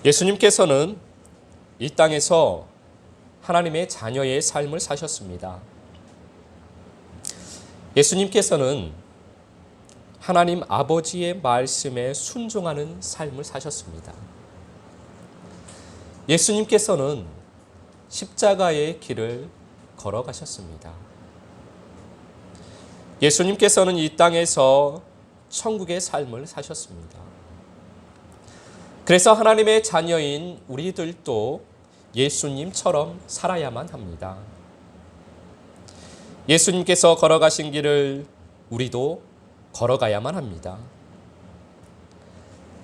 예수님께서는 이 땅에서 하나님의 자녀의 삶을 사셨습니다. 예수님께서는 하나님 아버지의 말씀에 순종하는 삶을 사셨습니다. 예수님께서는 십자가의 길을 걸어가셨습니다. 예수님께서는 이 땅에서 천국의 삶을 사셨습니다. 그래서 하나님의 자녀인 우리들도 예수님처럼 살아야만 합니다. 예수님께서 걸어가신 길을 우리도 걸어가야만 합니다.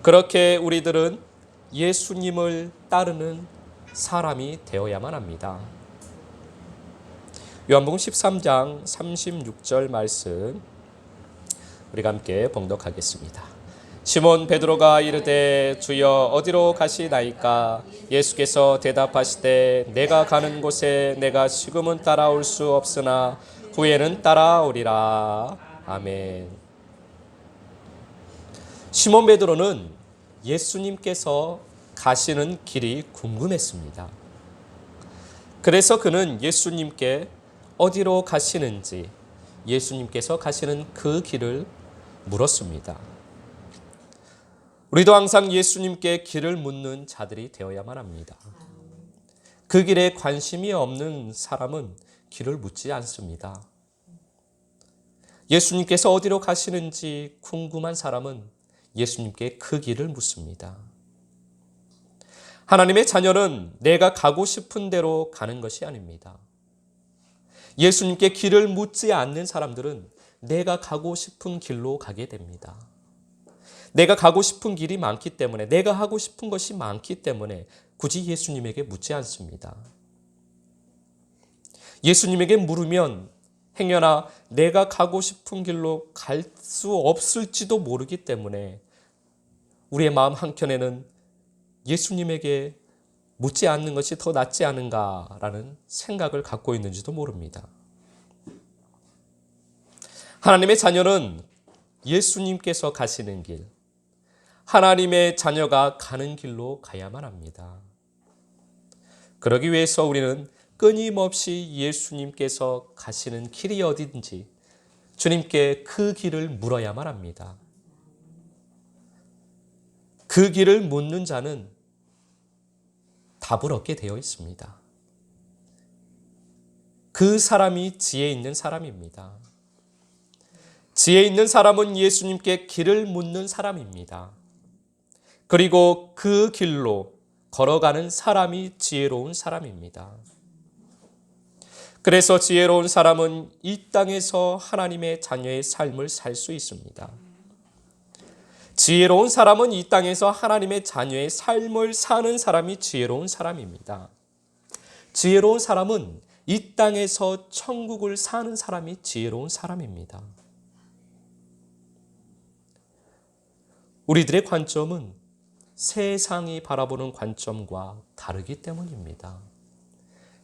그렇게 우리들은 예수님을 따르는 사람이 되어야만 합니다. 요한복음 13장 36절 말씀 우리가 함께 봉독하겠습니다. 시몬 베드로가 이르되 주여 어디로 가시나이까? 예수께서 대답하시되 내가 가는 곳에 내가 지금은 따라올 수 없으나 후에는 따라오리라. 아멘. 시몬 베드로는 예수님께서 가시는 길이 궁금했습니다. 그래서 그는 예수님께 어디로 가시는지, 예수님께서 가시는 그 길을 물었습니다. 우리도 항상 예수님께 길을 묻는 자들이 되어야만 합니다. 그 길에 관심이 없는 사람은 길을 묻지 않습니다. 예수님께서 어디로 가시는지 궁금한 사람은 예수님께 그 길을 묻습니다. 하나님의 자녀는 내가 가고 싶은 대로 가는 것이 아닙니다. 예수님께 길을 묻지 않는 사람들은 내가 가고 싶은 길로 가게 됩니다. 내가 가고 싶은 길이 많기 때문에, 내가 하고 싶은 것이 많기 때문에 굳이 예수님에게 묻지 않습니다. 예수님에게 물으면 행여나 내가 가고 싶은 길로 갈 수 없을지도 모르기 때문에 우리의 마음 한켠에는 예수님에게 묻지 않는 것이 더 낫지 않은가라는 생각을 갖고 있는지도 모릅니다. 하나님의 자녀는 예수님께서 가시는 길, 하나님의 자녀가 가는 길로 가야만 합니다. 그러기 위해서 우리는 끊임없이 예수님께서 가시는 길이 어딘지 주님께 그 길을 물어야만 합니다. 그 길을 묻는 자는 답을 얻게 되어 있습니다. 그 사람이 지혜 있는 사람입니다. 지혜 있는 사람은 예수님께 길을 묻는 사람입니다. 그리고 그 길로 걸어가는 사람이 지혜로운 사람입니다. 그래서 지혜로운 사람은 이 땅에서 하나님의 자녀의 삶을 살 수 있습니다. 지혜로운 사람은 이 땅에서 하나님의 자녀의 삶을 사는 사람이 지혜로운 사람입니다. 지혜로운 사람은 이 땅에서 천국을 사는 사람이 지혜로운 사람입니다. 우리들의 관점은 세상이 바라보는 관점과 다르기 때문입니다.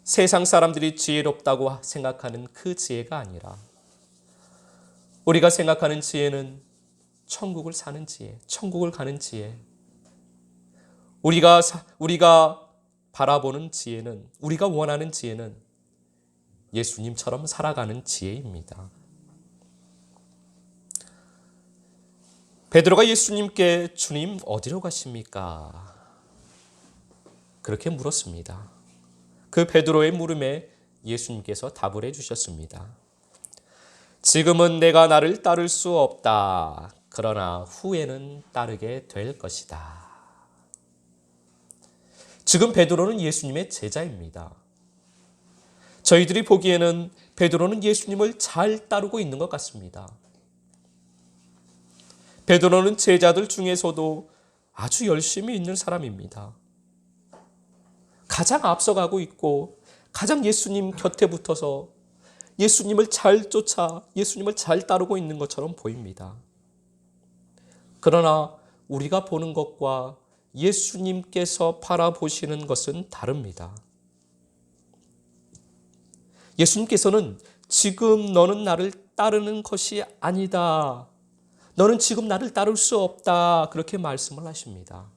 세상 사람들이 지혜롭다고 생각하는 그 지혜가 아니라 우리가 생각하는 지혜는 천국을 사는 지혜, 천국을 가는 지혜. 우리가 바라보는 지혜는, 우리가 원하는 지혜는 예수님처럼 살아가는 지혜입니다. 베드로가 예수님께 주님 어디로 가십니까? 그렇게 물었습니다. 그 베드로의 물음에 예수님께서 답을 해주셨습니다. 지금은 내가 나를 따를 수 없다. 그러나 후에는 따르게 될 것이다. 지금 베드로는 예수님의 제자입니다. 저희들이 보기에는 베드로는 예수님을 잘 따르고 있는 것 같습니다. 베드로는 제자들 중에서도 아주 열심히 있는 사람입니다. 가장 앞서가고 있고 가장 예수님 곁에 붙어서 예수님을 잘 쫓아 예수님을 잘 따르고 있는 것처럼 보입니다. 그러나 우리가 보는 것과 예수님께서 바라보시는 것은 다릅니다. 예수님께서는 지금 너는 나를 따르는 것이 아니다. 너는 지금 나를 따를 수 없다. 그렇게 말씀을 하십니다.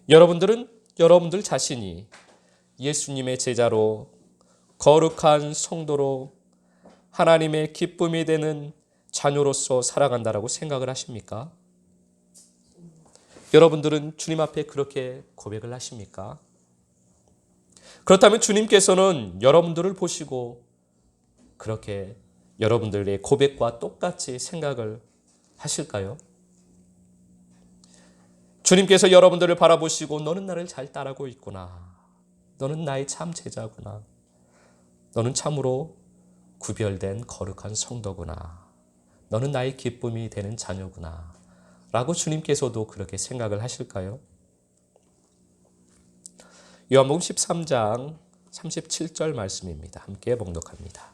여러분들은 여러분들 자신이 예수님의 제자로 거룩한 성도로 하나님의 기쁨이 되는 자녀로서 살아간다라고 생각을 하십니까? 여러분들은 주님 앞에 그렇게 고백을 하십니까? 그렇다면 주님께서는 여러분들을 보시고 그렇게 여러분들의 고백과 똑같이 생각을 하실까요? 주님께서 여러분들을 바라보시고 너는 나를 잘 따르고 있구나. 너는 나의 참 제자구나. 너는 참으로 구별된 거룩한 성도구나. 너는 나의 기쁨이 되는 자녀구나. 라고 주님께서도 그렇게 생각을 하실까요? 요한복음 13장 37절 말씀입니다. 함께 봉독합니다.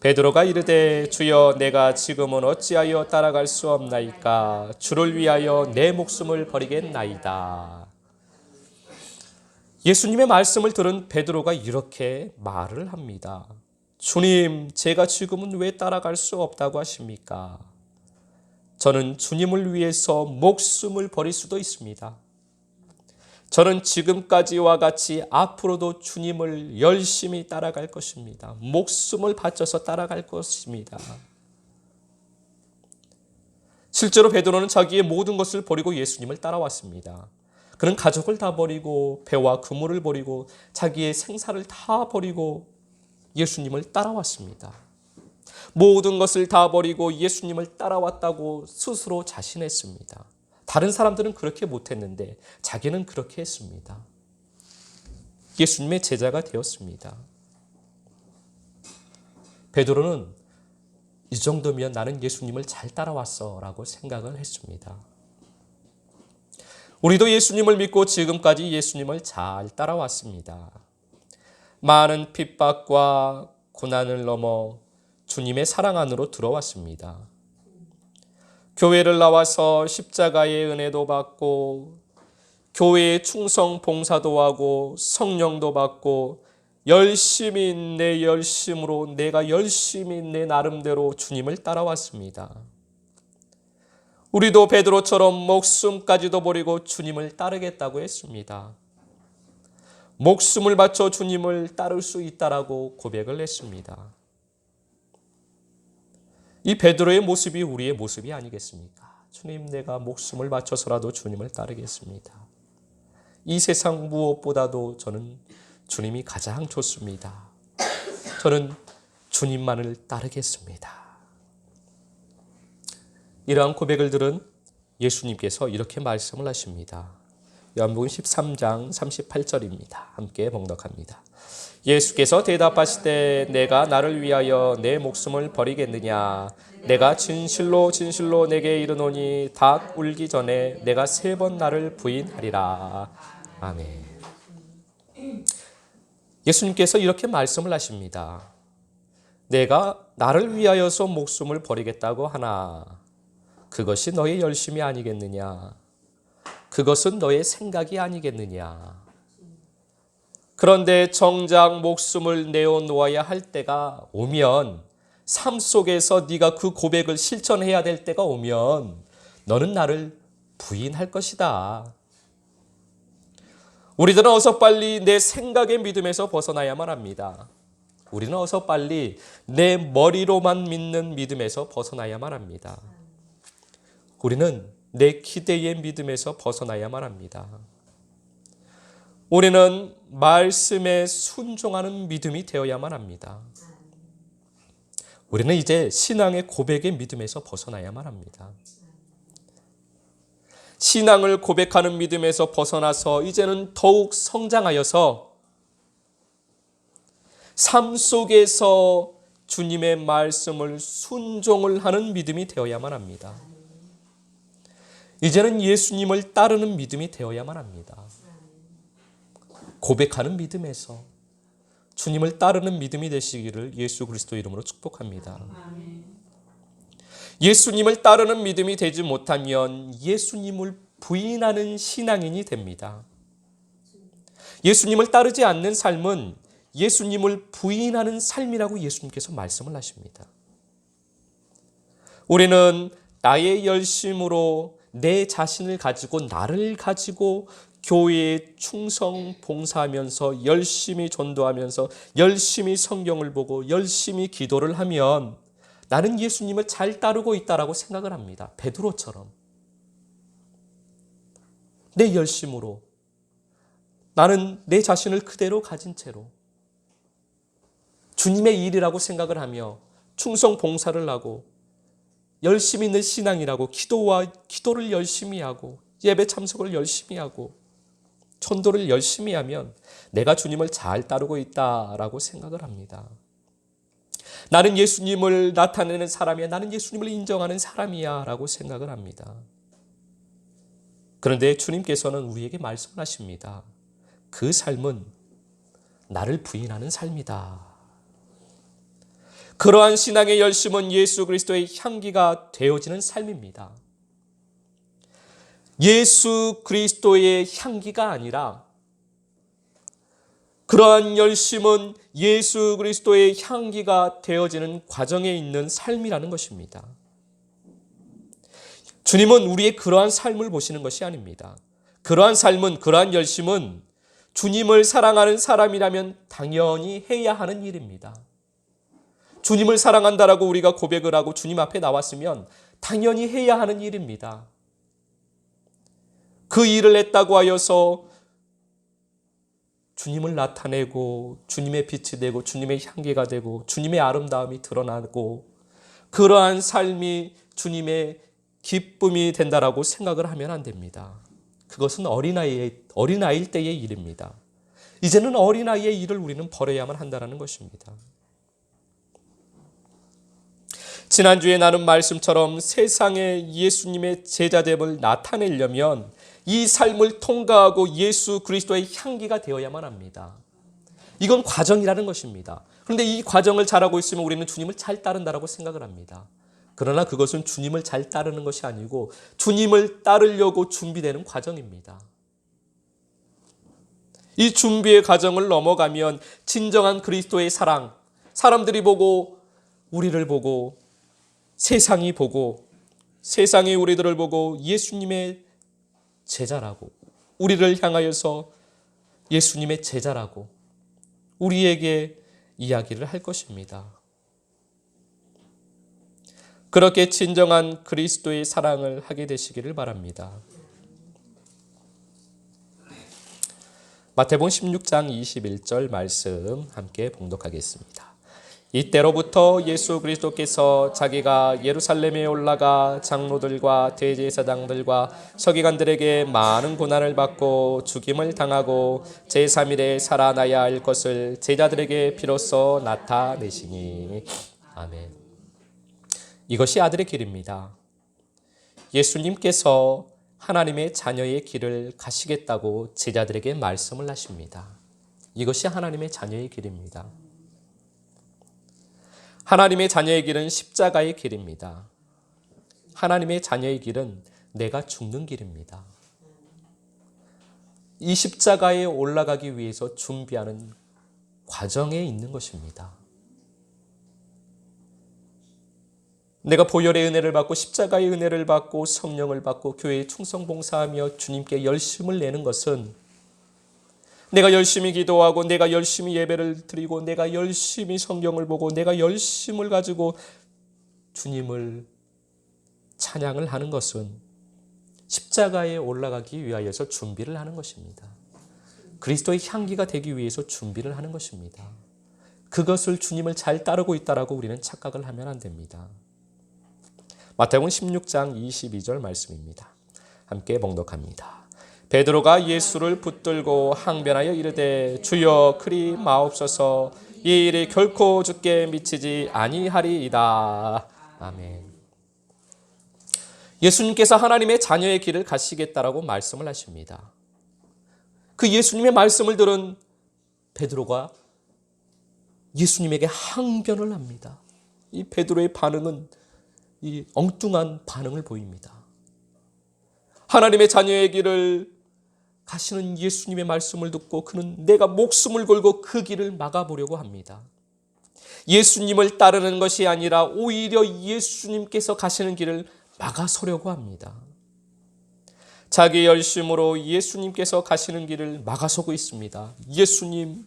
베드로가 이르되 주여 내가 지금은 어찌하여 따라갈 수 없나이까? 주를 위하여 내 목숨을 버리겠나이다. 예수님의 말씀을 들은 베드로가 이렇게 말을 합니다. 주님, 제가 지금은 왜 따라갈 수 없다고 하십니까? 저는 주님을 위해서 목숨을 버릴 수도 있습니다. 저는 지금까지와 같이 앞으로도 주님을 열심히 따라갈 것입니다. 목숨을 바쳐서 따라갈 것입니다. 실제로 베드로는 자기의 모든 것을 버리고 예수님을 따라왔습니다. 그는 가족을 다 버리고 배와 그물을 버리고 자기의 생사를 다 버리고 예수님을 따라왔습니다. 모든 것을 다 버리고 예수님을 따라왔다고 스스로 자신했습니다. 다른 사람들은 그렇게 못했는데 자기는 그렇게 했습니다. 예수님의 제자가 되었습니다. 베드로는 이 정도면 나는 예수님을 잘 따라왔어 라고 생각을 했습니다. 우리도 예수님을 믿고 지금까지 예수님을 잘 따라왔습니다. 많은 핍박과 고난을 넘어 주님의 사랑 안으로 들어왔습니다. 교회를 나와서 십자가의 은혜도 받고 교회에 충성 봉사도 하고 성령도 받고 열심히 내 열심으로 내가 열심히 내 나름대로 주님을 따라왔습니다. 우리도 베드로처럼 목숨까지도 버리고 주님을 따르겠다고 했습니다. 목숨을 바쳐 주님을 따를 수 있다라고 고백을 했습니다. 이 베드로의 모습이 우리의 모습이 아니겠습니까? 주님, 내가 목숨을 바쳐서라도 주님을 따르겠습니다. 이 세상 무엇보다도 저는 주님이 가장 좋습니다. 저는 주님만을 따르겠습니다. 이러한 고백을 들은 예수님께서 이렇게 말씀을 하십니다. 요한복음 13장 38절입니다. 함께 봉독합니다. 예수께서 대답하시되 내가 나를 위하여 내 목숨을 버리겠느냐? 내가 진실로 진실로 내게 이르노니 닭 울기 전에 내가 3번 나를 부인하리라. 아멘. 예수님께서 이렇게 말씀을 하십니다. 내가 나를 위하여서 목숨을 버리겠다고 하나 그것이 너의 열심이 아니겠느냐? 그것은 너의 생각이 아니겠느냐? 그런데 정작 목숨을 내어놓아야 할 때가 오면, 삶 속에서 네가 그 고백을 실천해야 될 때가 오면 너는 나를 부인할 것이다. 우리들은 어서 빨리 내 생각의 믿음에서 벗어나야만 합니다. 우리는 어서 빨리 내 머리로만 믿는 믿음에서 벗어나야만 합니다. 우리는 내 기대의 믿음에서 벗어나야만 합니다. 우리는 말씀에 순종하는 믿음이 되어야만 합니다. 우리는 이제 신앙의 고백의 믿음에서 벗어나야만 합니다. 신앙을 고백하는 믿음에서 벗어나서 이제는 더욱 성장하여서 삶 속에서 주님의 말씀을 순종을 하는 믿음이 되어야만 합니다. 이제는 예수님을 따르는 믿음이 되어야만 합니다. 고백하는 믿음에서 주님을 따르는 믿음이 되시기를 예수 그리스도 이름으로 축복합니다. 예수님을 따르는 믿음이 되지 못하면 예수님을 부인하는 신앙인이 됩니다. 예수님을 따르지 않는 삶은 예수님을 부인하는 삶이라고 예수님께서 말씀을 하십니다. 우리는 나의 열심으로 내 자신을 가지고 나를 가지고 교회에 충성 봉사하면서 열심히 전도하면서 열심히 성경을 보고 열심히 기도를 하면 나는 예수님을 잘 따르고 있다라고 생각을 합니다. 베드로처럼. 내 열심으로 나는 내 자신을 그대로 가진 채로 주님의 일이라고 생각을 하며 충성 봉사를 하고 열심히 있는 신앙이라고 기도를 열심히 하고 예배 참석을 열심히 하고 전도를 열심히 하면 내가 주님을 잘 따르고 있다라고 생각을 합니다. 나는 예수님을 나타내는 사람이야. 나는 예수님을 인정하는 사람이야 라고 생각을 합니다. 그런데 주님께서는 우리에게 말씀하십니다. 그 삶은 나를 부인하는 삶이다. 그러한 신앙의 열심은 예수 그리스도의 향기가 되어지는 삶입니다. 예수 그리스도의 향기가 아니라 그러한 열심은 예수 그리스도의 향기가 되어지는 과정에 있는 삶이라는 것입니다. 주님은 우리의 그러한 삶을 보시는 것이 아닙니다. 그러한 삶은, 그러한 열심은 주님을 사랑하는 사람이라면 당연히 해야 하는 일입니다. 주님을 사랑한다라고 우리가 고백을 하고 주님 앞에 나왔으면 당연히 해야 하는 일입니다. 그 일을 했다고 하여서 주님을 나타내고 주님의 빛이 되고 주님의 향기가 되고 주님의 아름다움이 드러나고 그러한 삶이 주님의 기쁨이 된다라고 생각을 하면 안 됩니다. 그것은 어린아이일 때의 일입니다. 이제는 어린아이의 일을 우리는 버려야만 한다는 것입니다. 지난주에 나눈 말씀처럼 세상에 예수님의 제자됨을 나타내려면 이 삶을 통과하고 예수 그리스도의 향기가 되어야만 합니다. 이건 과정이라는 것입니다. 그런데 이 과정을 잘하고 있으면 우리는 주님을 잘 따른다라고 생각을 합니다. 그러나 그것은 주님을 잘 따르는 것이 아니고 주님을 따르려고 준비되는 과정입니다. 이 준비의 과정을 넘어가면 진정한 그리스도의 사랑, 사람들이 보고 우리를 보고 세상이 우리들을 보고 예수님의 제자라고, 우리를 향하여서 예수님의 제자라고 우리에게 이야기를 할 것입니다. 그렇게 진정한 그리스도의 사랑을 하게 되시기를 바랍니다. 마태복음 16장 21절 말씀 함께 봉독하겠습니다. 이때로부터 예수 그리스도께서 자기가 예루살렘에 올라가 장로들과 대제사장들과 서기관들에게 많은 고난을 받고 죽임을 당하고 제3일에 살아나야 할 것을 제자들에게 비로소 나타내시니. 아멘. 이것이 아들의 길입니다. 예수님께서 하나님의 자녀의 길을 가시겠다고 제자들에게 말씀을 하십니다. 이것이 하나님의 자녀의 길입니다. 하나님의 자녀의 길은 십자가의 길입니다. 하나님의 자녀의 길은 내가 죽는 길입니다. 이 십자가에 올라가기 위해서 준비하는 과정에 있는 것입니다. 내가 보혈의 은혜를 받고 십자가의 은혜를 받고 성령을 받고 교회에 충성봉사하며 주님께 열심을 내는 것은 내가 열심히 기도하고 내가 열심히 예배를 드리고 내가 열심히 성경을 보고 내가 열심을 가지고 주님을 찬양을 하는 것은 십자가에 올라가기 위하여서 준비를 하는 것입니다. 그리스도의 향기가 되기 위해서 준비를 하는 것입니다. 그것을 주님을 잘 따르고 있다라고 우리는 착각을 하면 안 됩니다. 마태복음 16장 22절 말씀입니다. 함께 봉독합니다. 베드로가 예수를 붙들고 항변하여 이르되 주여 그리 마옵소서 이 일이 결코 주께 미치지 아니하리이다. 아멘. 예수님께서 하나님의 자녀의 길을 가시겠다라고 말씀을 하십니다. 그 예수님의 말씀을 들은 베드로가 예수님에게 항변을 합니다. 이 베드로의 반응은 이 엉뚱한 반응을 보입니다. 하나님의 자녀의 길을 가시는 예수님의 말씀을 듣고 그는 내가 목숨을 걸고 그 길을 막아보려고 합니다. 예수님을 따르는 것이 아니라 오히려 예수님께서 가시는 길을 막아서려고 합니다. 자기 열심으로 예수님께서 가시는 길을 막아서고 있습니다. 예수님,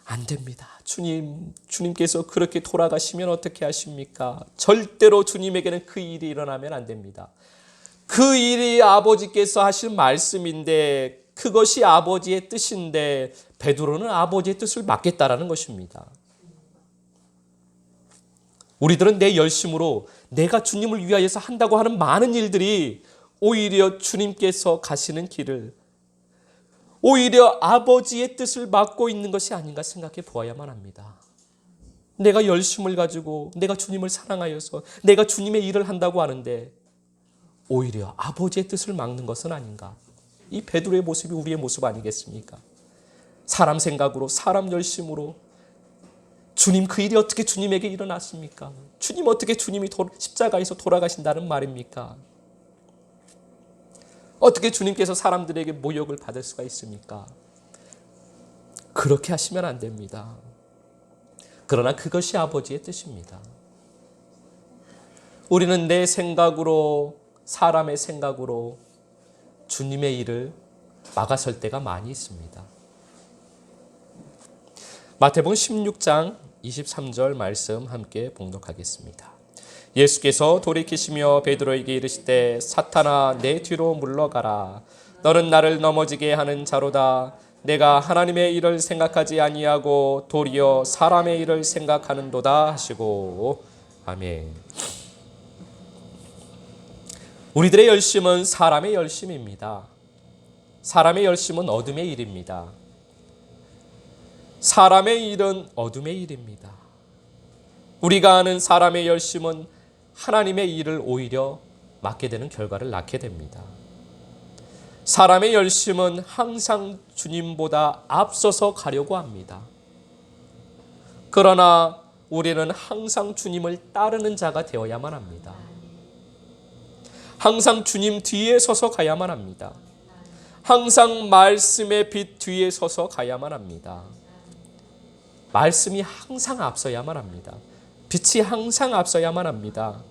안 됩니다. 주님께서 그렇게 돌아가시면 어떻게 하십니까? 절대로 주님에게는 그 일이 일어나면 안 됩니다. 그 일이 아버지께서 하실 말씀인데, 그것이 아버지의 뜻인데 베드로는 아버지의 뜻을 막겠다라는 것입니다. 우리들은 내 열심으로 내가 주님을 위하여서 한다고 하는 많은 일들이 오히려 주님께서 가시는 길을, 오히려 아버지의 뜻을 막고 있는 것이 아닌가 생각해 보아야만 합니다. 내가 열심을 가지고 내가 주님을 사랑하여서 내가 주님의 일을 한다고 하는데 오히려 아버지의 뜻을 막는 것은 아닌가. 이 베드로의 모습이 우리의 모습 아니겠습니까? 사람 생각으로, 사람 열심으로 주님, 그 일이 어떻게 주님에게 일어났습니까? 주님, 어떻게 주님이 십자가에서 돌아가신다는 말입니까? 어떻게 주님께서 사람들에게 모욕을 받을 수가 있습니까? 그렇게 하시면 안 됩니다. 그러나 그것이 아버지의 뜻입니다. 우리는 내 생각으로, 사람의 생각으로 주님의 일을 막아설 때가 많이 있습니다. 마태복음 16장 23절 말씀 함께 봉독하겠습니다. 예수께서 돌이키시며 베드로에게 이르시되 사탄아 내 뒤로 물러가라. 너는 나를 넘어지게 하는 자로다. 내가 하나님의 일을 생각하지 아니하고 도리어 사람의 일을 생각하는도다 하시고. 아멘. 우리들의 열심은 사람의 열심입니다. 사람의 열심은 어둠의 일입니다. 사람의 일은 어둠의 일입니다. 우리가 아는 사람의 열심은 하나님의 일을 오히려 맡게 되는 결과를 낳게 됩니다. 사람의 열심은 항상 주님보다 앞서서 가려고 합니다. 그러나 우리는 항상 주님을 따르는 자가 되어야만 합니다. 항상 주님 뒤에 서서 가야만 합니다. 항상 말씀의 빛 뒤에 서서 가야만 합니다. 말씀이 항상 앞서야만 합니다. 빛이 항상 앞서야만 합니다.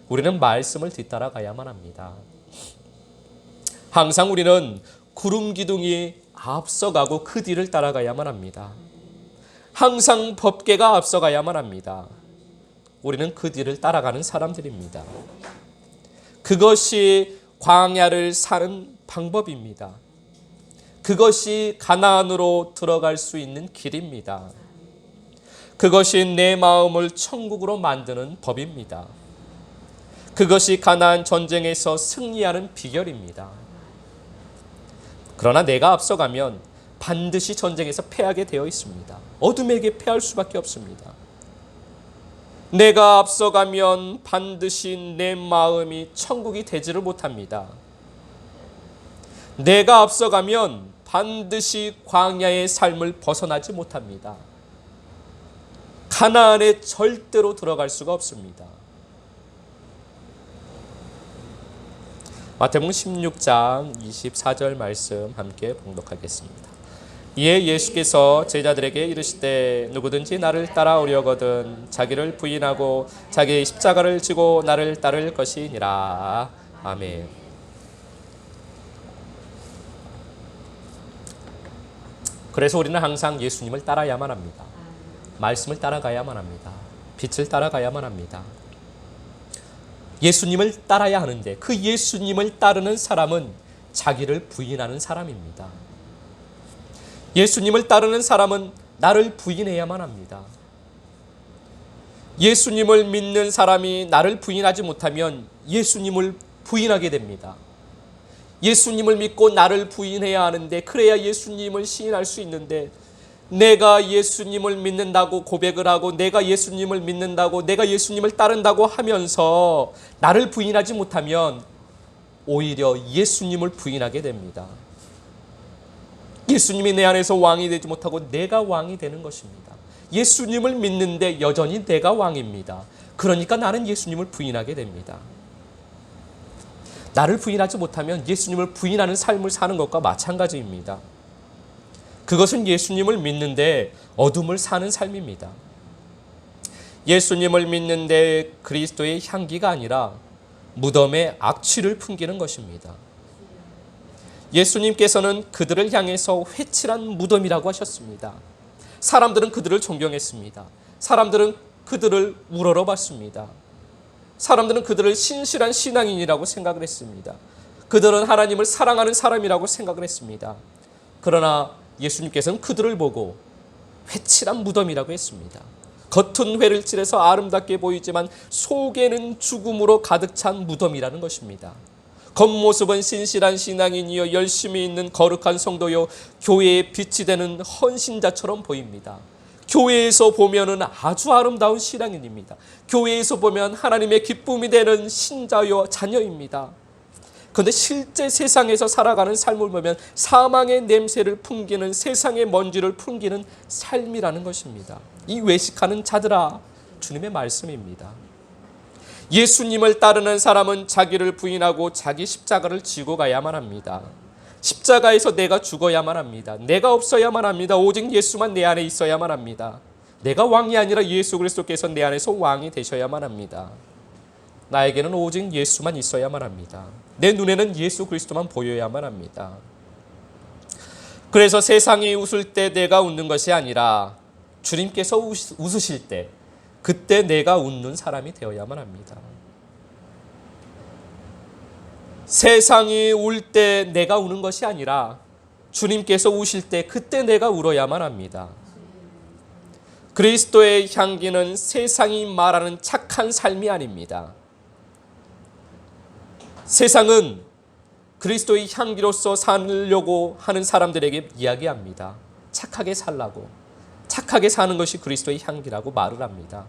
우리는 말씀을 뒤따라가야만 합니다. 항상 우리는 구름 기둥이 앞서가고 그 뒤를 따라가야만 합니다. 항상 법궤가 앞서가야만 합니다. 우리는 그 뒤를 따라가는 사람들입니다. 그것이 광야를 사는 방법입니다. 그것이 가나안으로 들어갈 수 있는 길입니다. 그것이 내 마음을 천국으로 만드는 법입니다. 그것이 가나안 전쟁에서 승리하는 비결입니다. 그러나 내가 앞서가면 반드시 전쟁에서 패하게 되어 있습니다. 어둠에게 패할 수밖에 없습니다. 내가 앞서가면 반드시 내 마음이 천국이 되지를 못합니다. 내가 앞서가면 반드시 광야의 삶을 벗어나지 못합니다. 가나안에 절대로 들어갈 수가 없습니다. 마태복음 16장 24절 말씀 함께 봉독하겠습니다. 이에 예수께서 제자들에게 이르시되 누구든지 나를 따라오려거든 자기를 부인하고 자기의 십자가를 지고 나를 따를 것이니라. 아멘. 그래서 우리는 항상 예수님을 따라야만 합니다. 말씀을 따라가야만 합니다. 빛을 따라가야만 합니다. 예수님을 따라야 하는데 그 예수님을 따르는 사람은 자기를 부인하는 사람입니다. 예수님을 따르는 사람은 나를 부인해야만 합니다. 예수님을 믿는 사람이 나를 부인하지 못하면 예수님을 부인하게 됩니다. 예수님을 믿고 나를 부인해야 하는데 그래야 예수님을 시인할 수 있는데 내가 예수님을 믿는다고 고백을 하고 내가 예수님을 믿는다고 내가 예수님을 따른다고 하면서 나를 부인하지 못하면 오히려 예수님을 부인하게 됩니다. 예수님이 내 안에서 왕이 되지 못하고 내가 왕이 되는 것입니다. 예수님을 믿는데 여전히 내가 왕입니다. 그러니까 나는 예수님을 부인하게 됩니다. 나를 부인하지 못하면 예수님을 부인하는 삶을 사는 것과 마찬가지입니다. 그것은 예수님을 믿는데 어둠을 사는 삶입니다. 예수님을 믿는데 그리스도의 향기가 아니라 무덤의 악취를 풍기는 것입니다. 예수님께서는 그들을 향해서 회칠한 무덤이라고 하셨습니다. 사람들은 그들을 존경했습니다. 사람들은 그들을 우러러봤습니다. 사람들은 그들을 신실한 신앙인이라고 생각을 했습니다. 그들은 하나님을 사랑하는 사람이라고 생각을 했습니다. 그러나 예수님께서는 그들을 보고 회칠한 무덤이라고 했습니다. 겉은 회를 칠해서 아름답게 보이지만 속에는 죽음으로 가득 찬 무덤이라는 것입니다. 겉모습은 신실한 신앙인이요 열심히 있는 거룩한 성도요 교회의 빛이 되는 헌신자처럼 보입니다. 교회에서 보면은 아주 아름다운 신앙인입니다. 교회에서 보면 하나님의 기쁨이 되는 신자요 자녀입니다. 그런데 실제 세상에서 살아가는 삶을 보면 사망의 냄새를 풍기는, 세상의 먼지를 풍기는 삶이라는 것입니다. 이 외식하는 자들아, 주님의 말씀입니다. 예수님을 따르는 사람은 자기를 부인하고 자기 십자가를 지고 가야만 합니다. 십자가에서 내가 죽어야만 합니다. 내가 없어야만 합니다. 오직 예수만 내 안에 있어야만 합니다. 내가 왕이 아니라 예수 그리스도께서 내 안에서 왕이 되셔야만 합니다. 나에게는 오직 예수만 있어야만 합니다. 내 눈에는 예수 그리스도만 보여야만 합니다. 그래서 세상이 웃을 때 내가 웃는 것이 아니라 주님께서 웃으실 때 그때 내가 웃는 사람이 되어야만 합니다. 세상이 울 때 내가 우는 것이 아니라 주님께서 우실 때 그때 내가 울어야만 합니다. 그리스도의 향기는 세상이 말하는 착한 삶이 아닙니다. 세상은 그리스도의 향기로서 살려고 하는 사람들에게 이야기합니다. 착하게 살라고. 착하게 사는 것이 그리스도의 향기라고 말을 합니다.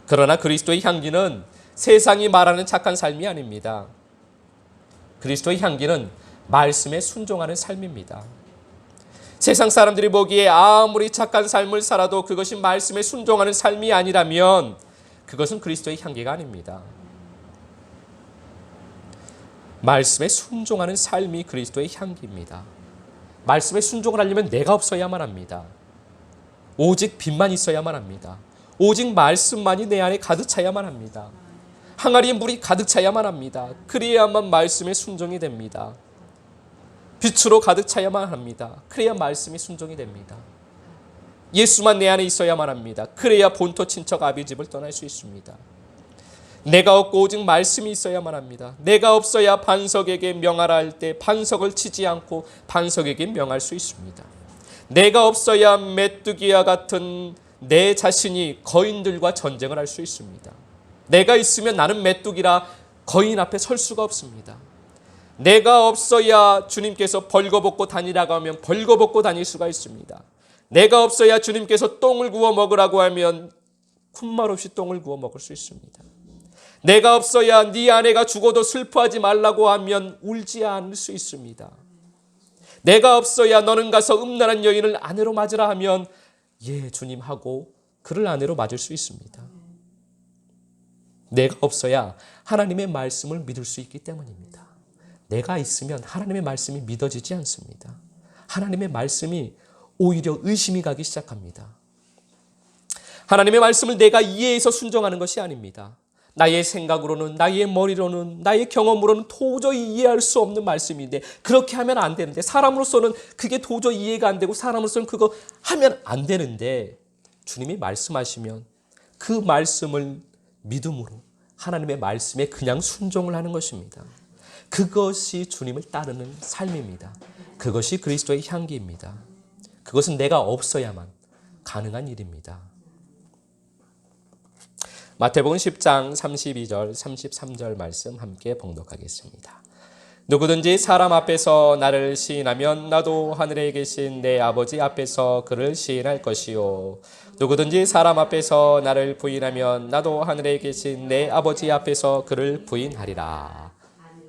그러나 그리스도의 향기는 세상이 말하는 착한 삶이 아닙니다. 그리스도의 향기는 말씀에 순종하는 삶입니다. 세상 사람들이 보기에 아무리 착한 삶을 살아도 그것이 말씀에 순종하는 삶이 아니라면 그것은 그리스도의 향기가 아닙니다. 말씀에 순종하는 삶이 그리스도의 향기입니다. 말씀에 순종을 하려면 내가 없어야만 합니다. 오직 빛만 있어야만 합니다. 오직 말씀만이 내 안에 가득 차야만 합니다. 항아리에 물이 가득 차야만 합니다. 그래야만 말씀에 순종이 됩니다. 빛으로 가득 차야만 합니다. 그래야 말씀이 순종이 됩니다. 예수만 내 안에 있어야만 합니다. 그래야 본토 친척 아비 집을 떠날 수 있습니다. 내가 없고 오직 말씀이 있어야만 합니다. 내가 없어야 반석에게 명하라 할 때 반석을 치지 않고 반석에게 명할 수 있습니다. 내가 없어야 메뚜기와 같은 내 자신이 거인들과 전쟁을 할 수 있습니다. 내가 있으면 나는 메뚜기라 거인 앞에 설 수가 없습니다. 내가 없어야 주님께서 벌거벗고 다니라고 하면 벌거벗고 다닐 수가 있습니다. 내가 없어야 주님께서 똥을 구워 먹으라고 하면 군말 없이 똥을 구워 먹을 수 있습니다. 내가 없어야 네 아내가 죽어도 슬퍼하지 말라고 하면 울지 않을 수 있습니다. 내가 없어야 너는 가서 음란한 여인을 아내로 맞으라 하면 예 주님 하고 그를 아내로 맞을 수 있습니다. 내가 없어야 하나님의 말씀을 믿을 수 있기 때문입니다. 내가 있으면 하나님의 말씀이 믿어지지 않습니다. 하나님의 말씀이 오히려 의심이 가기 시작합니다. 하나님의 말씀을 내가 이해해서 순종하는 것이 아닙니다. 나의 생각으로는, 나의 머리로는, 나의 경험으로는 도저히 이해할 수 없는 말씀인데 그렇게 하면 안 되는데 사람으로서는 그게 도저히 이해가 안 되고 사람으로서는 그거 하면 안 되는데 주님이 말씀하시면 그 말씀을 믿음으로 하나님의 말씀에 그냥 순종을 하는 것입니다. 그것이 주님을 따르는 삶입니다. 그것이 그리스도의 향기입니다. 그것은 내가 없어야만 가능한 일입니다. 마태복음 10장 32절 33절 말씀 함께 봉독하겠습니다. 누구든지 사람 앞에서 나를 시인하면 나도 하늘에 계신 내 아버지 앞에서 그를 시인할 것이요 누구든지 사람 앞에서 나를 부인하면 나도 하늘에 계신 내 아버지 앞에서 그를 부인하리라.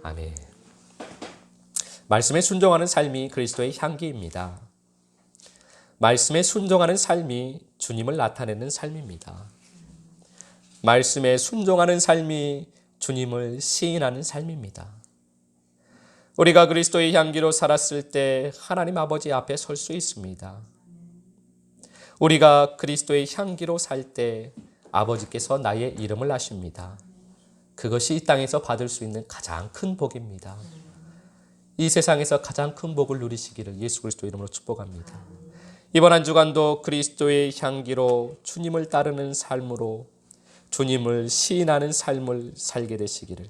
아멘. 말씀에 순종하는 삶이 그리스도의 향기입니다. 말씀에 순종하는 삶이 주님을 나타내는 삶입니다. 말씀에 순종하는 삶이 주님을 시인하는 삶입니다. 우리가 그리스도의 향기로 살았을 때 하나님 아버지 앞에 설 수 있습니다. 우리가 그리스도의 향기로 살 때 아버지께서 나의 이름을 아십니다. 그것이 이 땅에서 받을 수 있는 가장 큰 복입니다. 이 세상에서 가장 큰 복을 누리시기를 예수 그리스도 이름으로 축복합니다. 이번 한 주간도 그리스도의 향기로 주님을 따르는 삶으로 주님을 시인하는 삶을 살게 되시기를,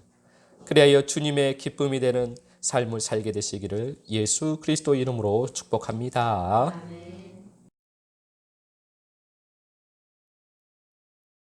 그리하여 주님의 기쁨이 되는 삶을 살게 되시기를 예수 그리스도 이름으로 축복합니다.